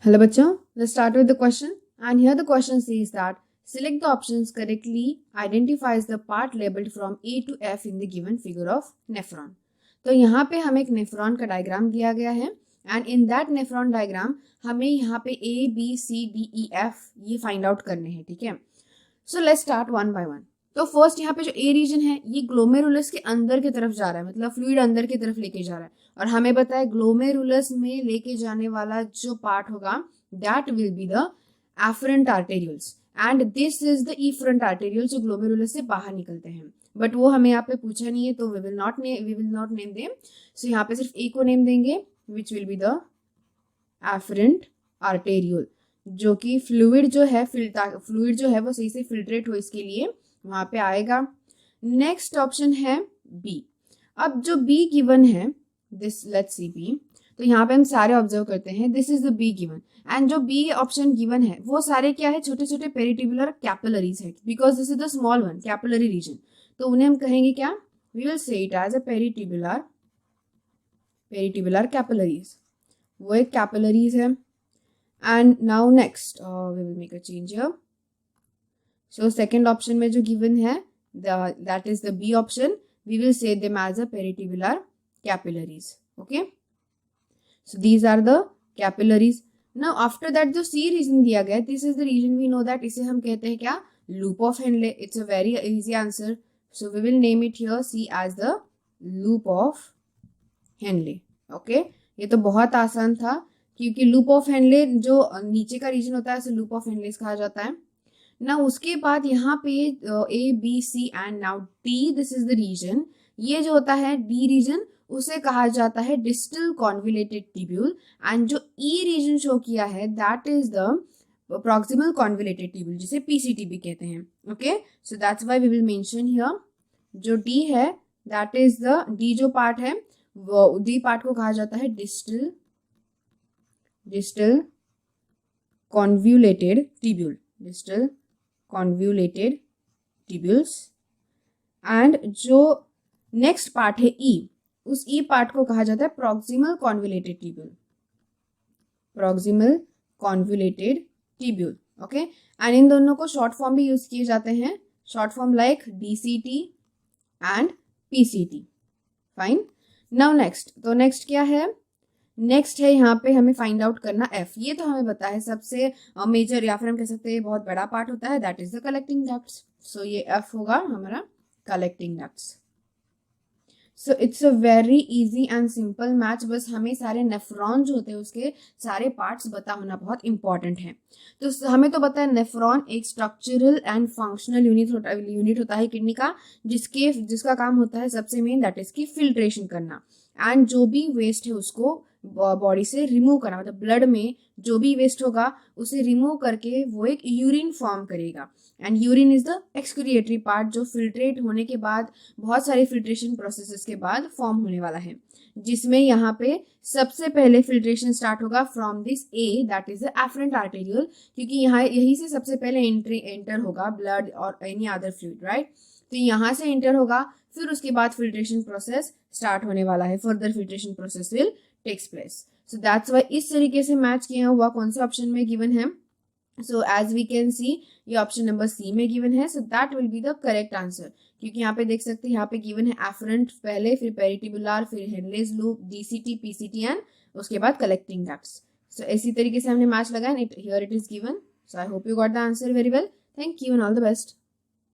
Hello bachcho, let's start with the question. And here the question says that select the options correctly identifies the part labeled from A to F in the given figure of nephron. तो यहाँ पे हमें एक nephron का diagram दिया गया है and in that nephron diagram हमें यहाँ पे A, B, C, D, E, F ये फाइंड आउट करने हैं, ठीक है. So let's start one by one. तो फर्स्ट यहाँ पे जो ए रीजन है ये ग्लोमेरुलस के अंदर की तरफ जा रहा है, मतलब फ्लूइड अंदर की तरफ लेके जा रहा है. और हमें पता है ग्लोमेरुलस में लेके जाने वाला जो पार्ट होगा that will be the afferent arterioles and this is the efferent arteriole जो ग्लोमेरुलस से बाहर निकलते हैं. बट वो हमें यहाँ पे पूछा नहीं है तो we will not name them. So यहाँ पे सिर्फ ए को नेम देंगे which will be the efferent arteriole, जो कि फ्लूइड जो है वो सही से फिल्ट्रेट हो इसके लिए वहां पे आएगा. नेक्स्ट ऑप्शन है बी. अब जो बी गिवन है दिस, लेट्स सी बी. तो यहाँ पे हम सारे ऑब्जर्व करते हैं this is the B given and जो बी ऑप्शन गिवन है वो सारे क्या है, छोटे छोटे पेरिट्यूबुलर कैपिलरीज है because this is the small one capillary region. तो उन्हें हम कहेंगे क्या, we will say it as a peritubular capillaries. वो एक कैपिलरीज है. And now next we will make a change here. So second option में जो given है that is the B option, we will say them as a peritubular capillaries. Okay, so these are the capillaries. Now after that जो C region दिया गया, this is the region we know that इसे हम कहते हैं क्या, loop of Henle. It's a very easy answer, so we will name it here C as the loop of Henle. Okay, ये तो बहुत आसान था क्योंकि लूप ऑफ हेनले जो नीचे का रीजन होता है उसे लूप ऑफ हेनले कहा जाता है ना. उसके बाद यहाँ पे A B C and now D, this is the region. ये जो होता है डी रीजन उसे कहा जाता है डिस्टल कॉन्वुलेटेड ट्यूब्यूल एंड जो ई रीजन शो किया है that is the proximal convoluted tubule जिसे पीसीटी भी कहते हैं. Okay, so that's why we will mention here जो डी है दैट इज द डी जो पार्ट है वो डी पार्ट को कहा जाता है डिस्टल convoluted tubules. एंड जो नेक्स्ट पार्ट है ई, उस ई पार्ट को कहा जाता है proximal convoluted tubule. Okay, and in दोनों को शॉर्ट फॉर्म भी यूज किए जाते हैं, short form like DCT and PCT. Fine. Now next, तो नेक्स्ट क्या है, नेक्स्ट है यहाँ पे हमें फाइंड आउट करना एफ. ये तो हमें पता है सबसे मेजर या फिर हम कह सकते हैं बहुत बड़ा पार्ट होता है that is the collecting ducts. So ये एफ होगा हमारा collecting ducts. So it's a very easy and simple match. बस हमें सारे नेफ्रॉन जो होते हैं उसके सारे पार्ट्स पता होना बहुत इंपॉर्टेंट है. तो हमें तो पता है नेफ्रॉन एक स्ट्रक्चरल एंड फंक्शनल यूनिट होता है किडनी का, जिसका काम होता है सबसे मेन दैट इज की फिल्ट्रेशन करना एंड जो भी वेस्ट है उसको बॉडी से रिमूव करना. मतलब ब्लड में जो भी वेस्ट होगा उसे रिमूव करके वो एक यूरिन फॉर्म करेगा and urine is the excretory part जो फिल्ट्रेट होने के बाद बहुत सारे फिल्ट्रेशन प्रोसेसेस के बाद फॉर्म होने वाला है, जिसमें यहाँ पे सबसे पहले फिल्ट्रेशन स्टार्ट होगा from this A that is the efferent arterial, क्योंकि यहाँ यही से सबसे पहले एंटर होगा ब्लड और एनी अदर फ्लूइड, राइट. तो यहाँ से एंटर होगा, फिर उसके बाद फिल्ट्रेशन प्रोसेस स्टार्ट होने वाला है. Further filtration process will takes place. So that's why इस तरीके से मैच किया हुआ कौन से ऑप्शन में गिवन है. So as we can see ये ऑप्शन नंबर सी में गिवन है. So that will be the correct answer, क्योंकि यहाँ पे देख सकते हैं यहाँ पे गिवन है एफरेंट पहले, फिर पेरिट्यूबुलर, फिर Henle's loop, DCT, PCT and उसके बाद कलेक्टिंग डक्ट्स. सो इसी तरीके से हमने मैच लगाया. Here it is given. So I hope you got the answer very well. Thank you and all the best.